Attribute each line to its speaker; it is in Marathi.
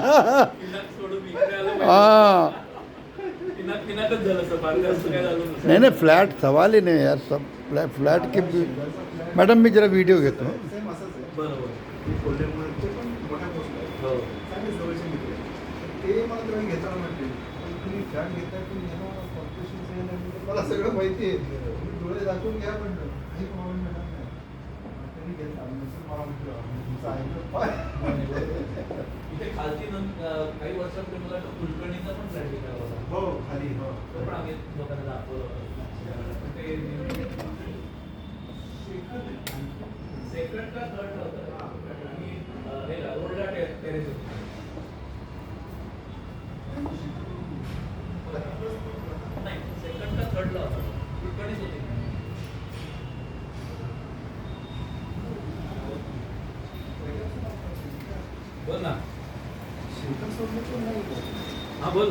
Speaker 1: हाँ नहीं नहीं फ्लॅट सवाल ही नाही यार सब फ्लॅट की मॅडम मी जरा व्हिडिओ घेतो
Speaker 2: मला सगळं माहिती आहे डोळे दाखवून घ्या म्हणलं
Speaker 3: इथे खालती काही वर्षापूर्वी मला कुलकर्णीचा पण फ्लॅट घेतला होता.
Speaker 2: हो खाली हो
Speaker 3: तो पण आम्ही लोकांना दाखवलं होतं. ते सेकंड का थर्ड होतं आणि हे ओरडा टेरेस होतं. नाही सेकंड का थर्डला होता कुलकर्णीच होते. बोल ना.
Speaker 2: शेतात सोडलं तर नाही
Speaker 3: हाँ बोल.